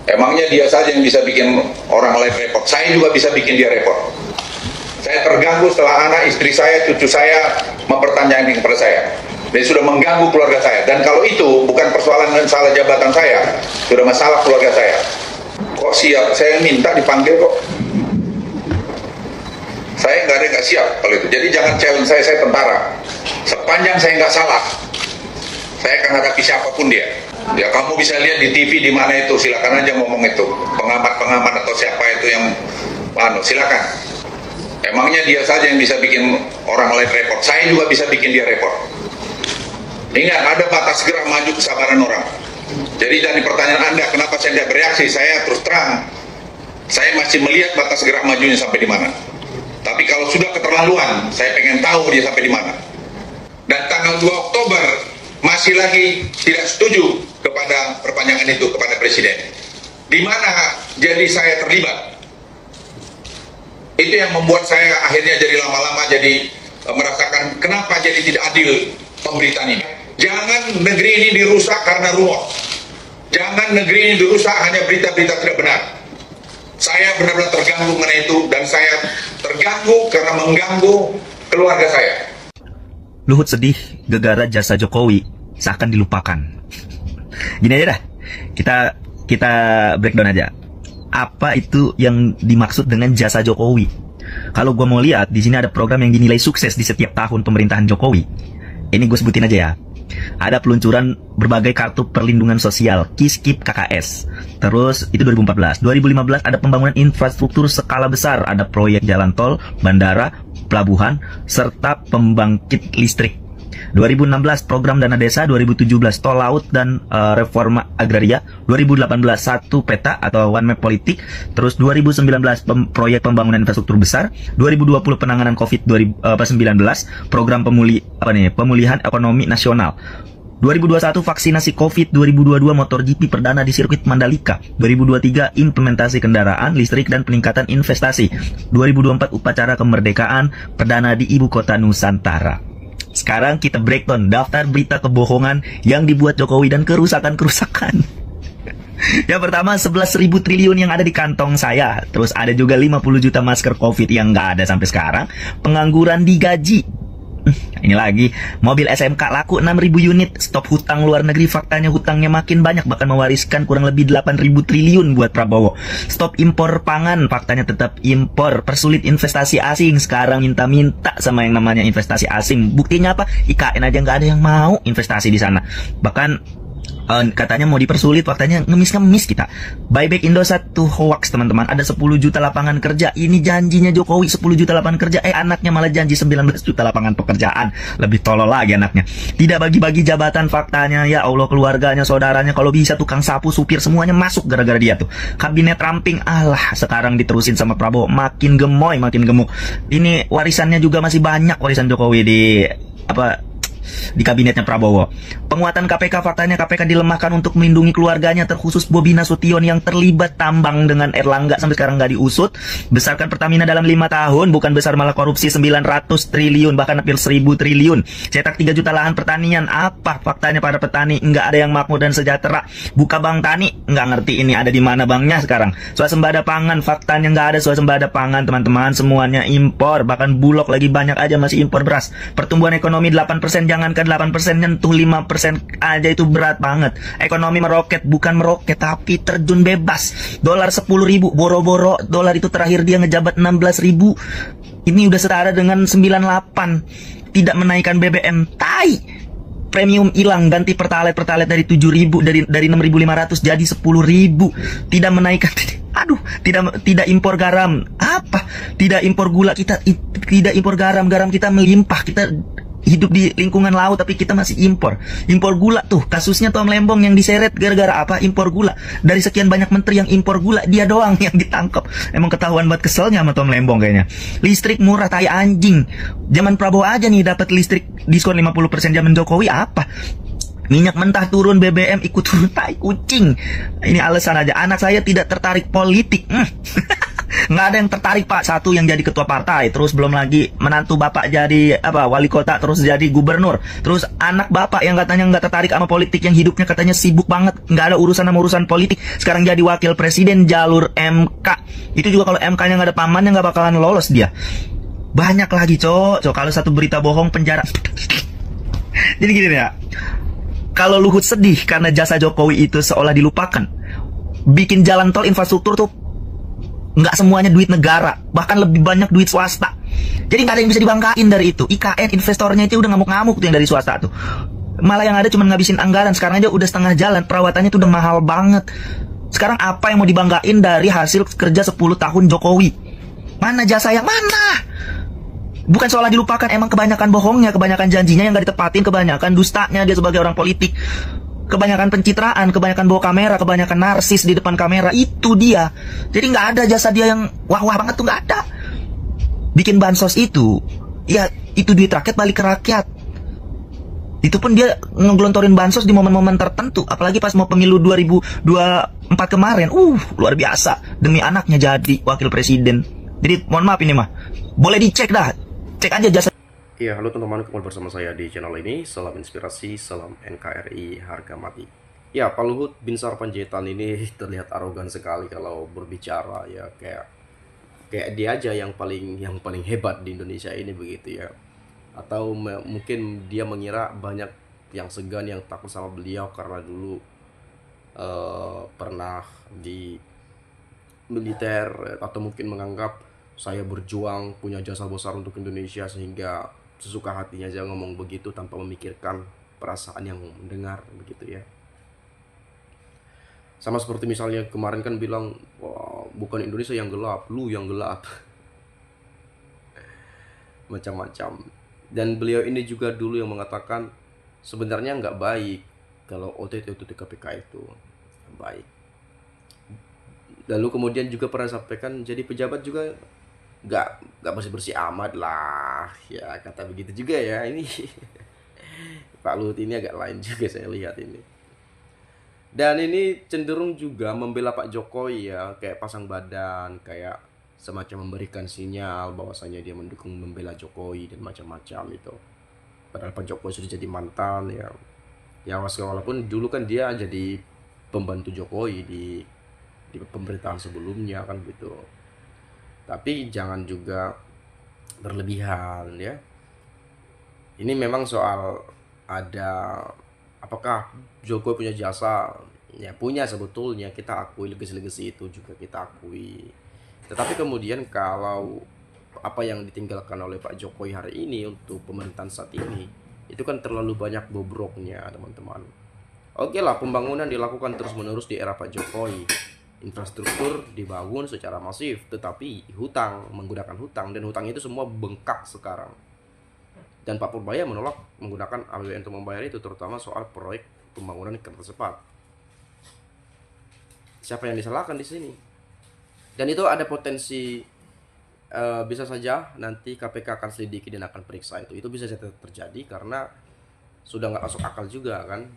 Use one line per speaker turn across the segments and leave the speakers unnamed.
Emangnya dia saja yang bisa bikin orang lain repot? Saya juga bisa bikin dia repot. Saya terganggu setelah anak, istri saya, cucu saya mempertanyakan kepada saya. Dia sudah mengganggu keluarga saya. Dan kalau itu bukan persoalan dan salah jabatan saya, sudah masalah keluarga saya. Kok siap? Saya minta dipanggil kok. Saya nggak siap kalau itu. Jadi jangan challenge saya tentara. Sepanjang saya nggak salah, saya akan hadapi siapapun dia. Ya kamu bisa lihat di TV di mana itu, silakan aja ngomong itu. Pengamat atau siapa itu yang silakan. Emangnya dia saja yang bisa bikin orang lain repot? Saya juga bisa bikin dia repot. Ingat, ada batas gerak maju kesabaran orang. Jadi dari pertanyaan Anda, kenapa saya tidak bereaksi? Saya terus terang, saya masih melihat batas gerak majunya sampai di mana. Tapi kalau sudah keterlaluan, saya pengen tahu dia sampai di mana. Dan tanggal 2 Oktober, masih lagi tidak setuju kepada perpanjangan itu kepada Presiden. Di mana jadi saya terlibat? Itu yang membuat saya akhirnya jadi lama-lama jadi merasakan kenapa jadi tidak adil pemberitaan ini. Jangan negeri ini dirusak karena rumor. Jangan negeri ini dirusak hanya berita-berita tidak benar. Saya benar-benar terganggu mengenai itu, dan saya terganggu karena mengganggu keluarga saya.
Luhut sedih gegara jasa Jokowi seakan dilupakan. Gini aja dah, kita breakdown aja. Apa itu yang dimaksud dengan jasa Jokowi? Kalau gue mau lihat, di sini ada program yang dinilai sukses di setiap tahun pemerintahan Jokowi. Ini gue sebutin aja ya. Ada peluncuran berbagai kartu perlindungan sosial, KIS-KIP KKS. Terus itu 2014. 2015 ada pembangunan infrastruktur skala besar, ada proyek jalan tol, bandara, pelabuhan, serta pembangkit listrik. 2016 program dana desa, 2017 tol laut dan reforma agraria, 2018 satu peta atau one map politik, terus 2019 proyek pembangunan infrastruktur besar, 2020 penanganan COVID-19, program pemulihan ekonomi nasional. 2021 vaksinasi COVID, 2022 MotoGP perdana di sirkuit Mandalika, 2023 implementasi kendaraan listrik dan peningkatan investasi, 2024 upacara kemerdekaan perdana di ibu kota Nusantara. Sekarang kita breakdown daftar berita kebohongan yang dibuat Jokowi dan kerusakan-kerusakan. Yang pertama, 11.000 triliun yang ada di kantong saya. Terus ada juga 50 juta masker COVID yang nggak ada sampai sekarang. Pengangguran digaji. Ini lagi, mobil SMK laku 6.000 unit. Stop hutang luar negeri, faktanya hutangnya makin banyak, bahkan mewariskan kurang lebih 8.000 triliun buat Prabowo. Stop impor pangan, faktanya tetap impor. Persulit investasi asing, sekarang minta-minta sama yang namanya investasi asing. Buktinya apa? IKN aja nggak ada yang mau investasi di sana. Bahkan katanya mau dipersulit, faktanya ngemis-ngemis kita. Buyback Indosat tuh hoax teman-teman. Ada 10 juta lapangan kerja. Ini janjinya Jokowi 10 juta lapangan kerja. Anaknya malah janji 19 juta lapangan pekerjaan. Lebih tolol lagi anaknya. Tidak bagi-bagi jabatan, faktanya ya Allah, keluarganya, saudaranya, kalau bisa tukang sapu, supir, semuanya masuk gara-gara dia tuh. Kabinet ramping, alah sekarang diterusin sama Prabowo. Makin gemoy, makin gemuk. Ini warisannya juga masih banyak, warisan Jokowi di kabinetnya Prabowo. Penguatan KPK, faktanya KPK dilemahkan untuk melindungi keluarganya, terkhusus Bobi Nasution yang terlibat tambang dengan Erlangga sampai sekarang nggak diusut. Besarkan Pertamina dalam 5 tahun, bukan besar malah korupsi 900 triliun, bahkan hampir 1.000 triliun. Cetak 3 juta lahan pertanian, apa faktanya para petani nggak ada yang makmur dan sejahtera. Buka bank tani, nggak ngerti ini ada di mana banknya sekarang. Swasembada pangan, faktanya nggak ada swasembada pangan teman-teman, semuanya impor, bahkan Bulog lagi banyak aja masih impor beras. Pertumbuhan ekonomi 8%, jangankan 8%, nyentuh 5% aja itu berat banget. Ekonomi meroket, bukan meroket tapi terjun bebas. Dolar 10.000, boro-boro dolar itu terakhir dia ngejabat 16.000. Ini udah setara dengan 98. Tidak menaikkan BBM, tai. Premium hilang, ganti pertalite dari 7.000, dari 6.500 jadi 10.000. Tidak menaikkan, tidak impor garam. Apa? Tidak impor gula, kita tidak impor garam kita melimpah. Kita hidup di lingkungan laut tapi kita masih impor gula. Tuh kasusnya Tom Lembong yang diseret gara-gara apa? Impor gula. Dari sekian banyak menteri yang impor gula, dia doang yang ditangkap. Emang ketahuan banget keselnya sama Tom Lembong kayaknya. Listrik murah, tai anjing. Zaman Prabowo aja nih dapat listrik diskon 50%, zaman Jokowi apa? Minyak mentah turun, BBM ikut turun, tai kucing. Ini alasan aja. Anak saya tidak tertarik politik. Nggak ada yang tertarik Pak. Satu yang jadi ketua partai, terus belum lagi menantu Bapak jadi wali kota, terus jadi gubernur, terus anak Bapak yang katanya nggak tertarik sama politik, yang hidupnya katanya sibuk banget, nggak ada urusan sama urusan politik, sekarang jadi wakil presiden jalur MK. Itu juga kalau MK-nya nggak ada pamannya nggak bakalan lolos dia. Banyak lagi cok. Kalau satu berita bohong penjara. Jadi gini ya, kalau Luhut sedih karena jasa Jokowi itu seolah dilupakan, bikin jalan tol infrastruktur tuh nggak semuanya duit negara, bahkan lebih banyak duit swasta. Jadi nggak ada yang bisa dibanggain dari itu. IKN investornya itu udah ngamuk-ngamuk tuh yang dari swasta tuh. Malah yang ada cuma ngabisin anggaran. Sekarang aja udah setengah jalan, perawatannya tuh udah mahal banget. Sekarang apa yang mau dibanggain dari hasil kerja 10 tahun Jokowi? Mana jasa yang mana? Bukan soal dilupakan, emang kebanyakan bohongnya, kebanyakan janjinya yang gak ditepatin, kebanyakan dustanya dia sebagai orang politik, kebanyakan pencitraan, kebanyakan bawa kamera, kebanyakan narsis di depan kamera. Itu dia. Jadi nggak ada jasa dia yang wah-wah banget tuh, nggak ada. Bikin bansos itu, ya itu duit rakyat balik ke rakyat. Itu pun dia ngegelontorin bansos di momen-momen tertentu, apalagi pas mau pemilu 2024 kemarin. Luar biasa, demi anaknya jadi wakil presiden. Jadi mohon maaf ini mah, boleh dicek dah, cek aja jasa.
Ya, halo teman-teman, kembali bersama saya di channel ini. Salam inspirasi, salam NKRI, harga mati. Ya, Pak Luhut Binsar Panjaitan ini terlihat arogan sekali kalau berbicara, ya kayak dia aja yang paling hebat di Indonesia ini begitu ya. Atau mungkin dia mengira banyak yang segan, yang takut sama beliau karena dulu pernah di militer, atau mungkin menganggap saya berjuang punya jasa besar untuk Indonesia sehingga sesuka hatinya aja ngomong begitu tanpa memikirkan perasaan yang mendengar begitu ya. Sama seperti misalnya kemarin kan bilang, wah, bukan Indonesia yang gelap, lu yang gelap. Macam-macam. Dan beliau ini juga dulu yang mengatakan sebenarnya nggak baik kalau OTT KPK itu baik. Lalu kemudian juga pernah sampaikan jadi pejabat juga nggak bersih-bersih amat lah ya, kata begitu juga ya. Ini Pak Luhut ini agak lain juga saya lihat ini. Dan ini cenderung juga membela Pak Jokowi ya, kayak pasang badan, kayak semacam memberikan sinyal bahwasanya dia mendukung, membela Jokowi dan macam-macam itu. Padahal Pak Jokowi sudah jadi mantan ya. Ya walaupun dulu kan dia jadi pembantu Jokowi di pemerintahan sebelumnya kan gitu. Tapi jangan juga berlebihan ya. Ini memang soal ada apakah Jokowi punya jasa? Ya punya sebetulnya, kita akui, legasi itu juga kita akui. Tetapi kemudian kalau apa yang ditinggalkan oleh Pak Jokowi hari ini untuk pemerintahan saat ini, itu kan terlalu banyak bobroknya teman-teman. Oke lah, pembangunan dilakukan terus-menerus di era Pak Jokowi. Infrastruktur dibangun secara masif, tetapi menggunakan hutang, dan hutang itu semua bengkak sekarang. Dan Pak Purbaya menolak menggunakan APBN untuk membayar itu, terutama soal proyek pembangunan kereta cepat. Siapa yang disalahkan di sini? Dan itu ada potensi bisa saja nanti KPK akan selidiki dan akan periksa itu. Itu bisa saja terjadi karena sudah nggak masuk akal juga kan.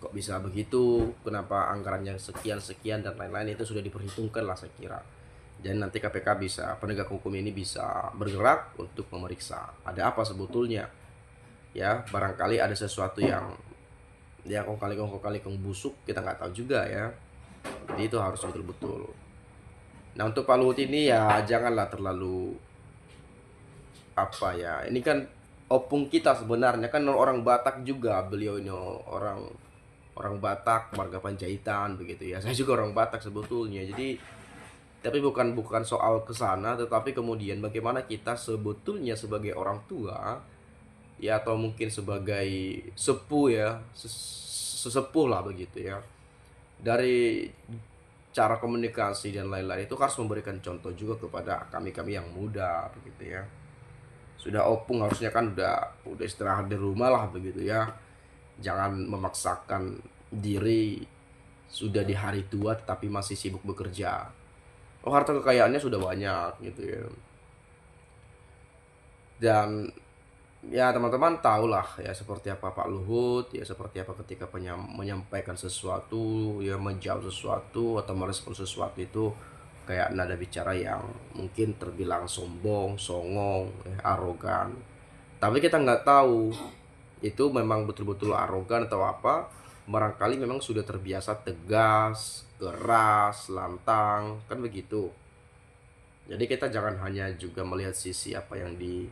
Kok bisa begitu, kenapa anggarannya sekian dan lain-lain, itu sudah diperhitungkan lah saya kira. Dan nanti KPK bisa, penegak hukum ini bisa bergerak untuk memeriksa ada apa sebetulnya ya. Barangkali ada sesuatu yang ya kong kali busuk, kita nggak tahu juga ya. Jadi itu harus betul-betul. Nah untuk Pak Luhut ini ya janganlah terlalu ini kan opung kita sebenarnya kan, orang Batak juga beliau ini, orang Batak, marga Panjaitan begitu ya. Saya juga orang Batak sebetulnya. Jadi tapi bukan soal kesana, tetapi kemudian bagaimana kita sebetulnya sebagai orang tua ya, atau mungkin sebagai sepuh ya, sesepuh lah begitu ya, dari cara komunikasi dan lain-lain itu harus memberikan contoh juga kepada kami yang muda begitu ya. Sudah opung harusnya kan udah istirahat di rumah lah begitu ya. Jangan memaksakan diri sudah di hari tua tapi masih sibuk bekerja. Harta kekayaannya sudah banyak gitu ya. Dan ya teman-teman tahulah ya seperti apa Pak Luhut, ya seperti apa ketika menyampaikan sesuatu, ya menjawab sesuatu atau merespon sesuatu itu kayak nada bicara yang mungkin terbilang sombong, songong, arogan. Tapi kita nggak tahu itu memang betul-betul arogan atau apa. Barangkali memang sudah terbiasa tegas, keras, lantang, kan begitu. Jadi kita jangan hanya juga melihat sisi apa yang di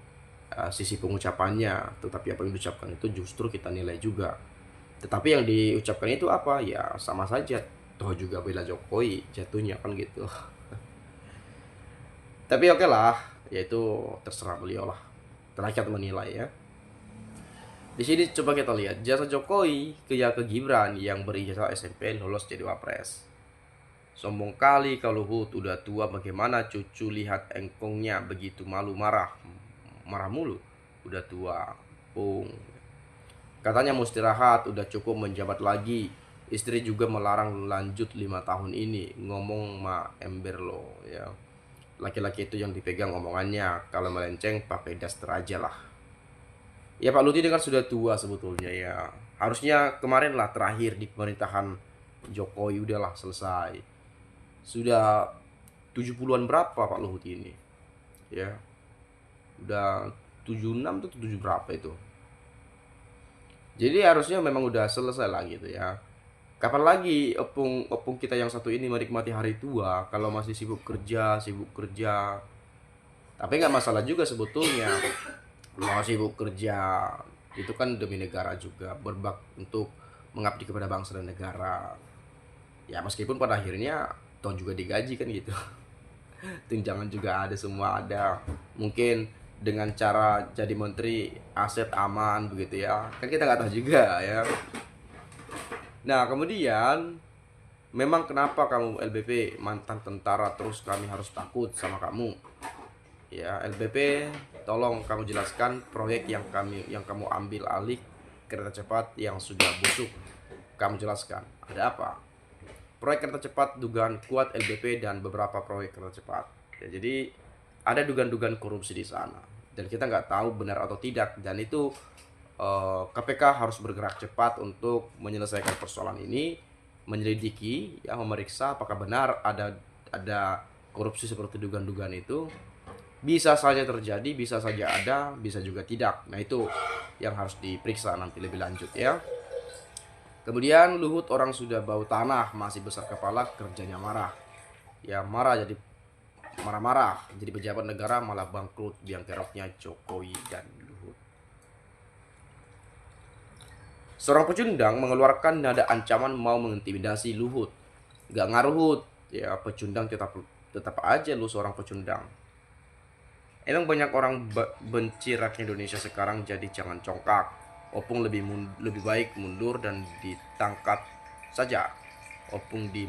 sisi pengucapannya, tetapi apa yang diucapkan itu justru kita nilai juga. Tetapi yang diucapkan itu apa? Ya sama saja. Toh juga bela Jokowi jatuhnya kan gitu. Tapi oke lah, yaitu terserah beliau lah. Terakhir menilai ya. Di sini coba kita lihat jasa Jokowi ke Gibran yang berijazah SMP lolos jadi wapres. Sombong kali kalau Luhut udah tua, bagaimana cucu lihat engkongnya begitu malu marah mulu. Udah tua, pung. Katanya mau istirahat, udah cukup menjabat lagi. Istri juga melarang lanjut 5 tahun ini. Ngomong ma ember lo ya. Laki-laki itu yang dipegang omongannya, kalau melenceng pakai daster aja lah. Ya Pak Lut ini kan sudah tua sebetulnya ya. Harusnya kemarin lah terakhir di pemerintahan Jokowi udahlah selesai. Sudah 70-an berapa Pak Luhut ini? Ya. Udah 76 tuh 7 berapa itu. Jadi harusnya memang udah selesai lah gitu ya. Kapan lagi opung kita yang satu ini menikmati hari tua kalau masih sibuk kerja. Tapi nggak masalah juga sebetulnya. Mau sibuk kerja itu kan demi negara juga, berbak untuk mengabdi kepada bangsa dan negara. Ya meskipun pada akhirnya toh juga digaji kan gitu. Tunjangan juga ada, semua ada. Mungkin dengan cara jadi menteri aset aman begitu ya. Kan kita nggak tahu juga ya. Nah kemudian memang kenapa kamu LBP mantan tentara terus kami harus takut sama kamu? Ya LBP, tolong kamu jelaskan proyek yang kamu ambil alih kereta cepat yang sudah busuk. Kamu jelaskan ada apa? Proyek kereta cepat dugaan kuat LBP dan beberapa proyek kereta cepat. Ya, jadi ada dugaan-dugaan korupsi di sana dan kita nggak tahu benar atau tidak, dan itu KPK harus bergerak cepat untuk menyelesaikan persoalan ini, menyelidiki, ya, memeriksa apakah benar ada korupsi seperti dugaan-dugaan itu. Bisa saja terjadi, bisa saja ada, bisa juga tidak. Nah itu yang harus diperiksa nanti lebih lanjut ya. Kemudian Luhut orang sudah bau tanah, masih besar kepala, kerjanya marah. Ya marah jadi marah-marah, jadi pejabat negara malah bangkrut, biang keroknya Jokowi dan Luhut. Seorang pecundang mengeluarkan nada ancaman mau mengintimidasi Luhut. Gak ngaruh, ya pecundang tetap aja lu seorang pecundang. Emang banyak orang benci rakyat Indonesia sekarang, jadi jangan congkak. Opung lebih baik mundur dan ditangkap saja. Opung di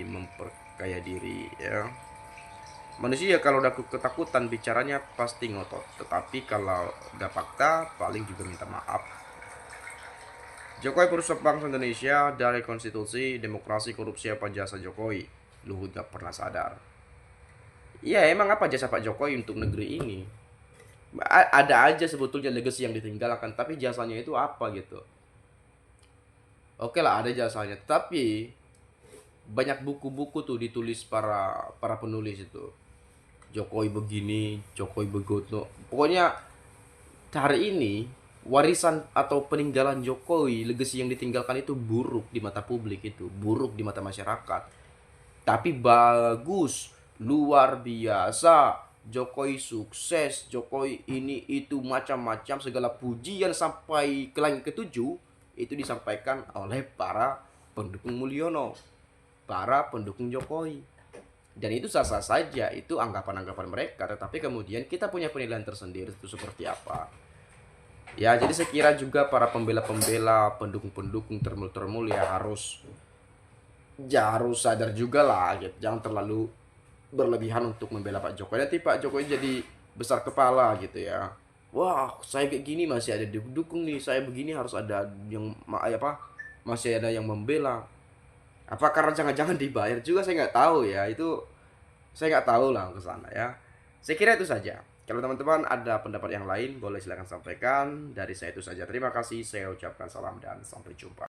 memperkaya diri ya. Manusia kalau udah ketakutan bicaranya pasti ngotot, tetapi kalau udah fakta paling juga minta maaf. Jokowi perusak bangsa Indonesia dari konstitusi, demokrasi, korupsi apa jasa Jokowi? Luhut gak pernah sadar. Iya emang apa jasa Pak Jokowi untuk negeri ini? Ada aja sebetulnya legacy yang ditinggalkan, tapi jasanya itu apa gitu? Oke lah ada jasanya, tapi banyak buku-buku tuh ditulis para penulis itu. Jokowi begini, Jokowi begitu. Pokoknya hari ini warisan atau peninggalan Jokowi, legacy yang ditinggalkan itu buruk di mata publik, itu buruk di mata masyarakat. Tapi bagus, luar biasa. Jokowi sukses, Jokowi ini itu macam-macam, segala pujian sampai ke langit ketujuh itu disampaikan oleh para pendukung Mulyono, para pendukung Jokowi. Dan itu sah-sah saja, itu anggapan-anggapan mereka. Tetapi kemudian kita punya penilaian tersendiri itu seperti apa. Ya, jadi saya kira juga para pembela-pembela, pendukung-pendukung termul ya harus sadar juga lah, gitu. Jangan terlalu berlebihan untuk membela Pak Jokowi. Nanti Pak Jokowi jadi besar kepala gitu ya. Wah, saya kayak gini masih ada dukung nih, saya begini harus ada yang masih ada yang membela. Apa karena jangan-jangan dibayar juga, saya nggak tahu ya. Itu saya nggak tahu lah ke sana ya. Saya kira itu saja. Kalau teman-teman ada pendapat yang lain boleh silakan sampaikan. Dari saya itu saja. Terima kasih. Saya ucapkan salam dan sampai jumpa.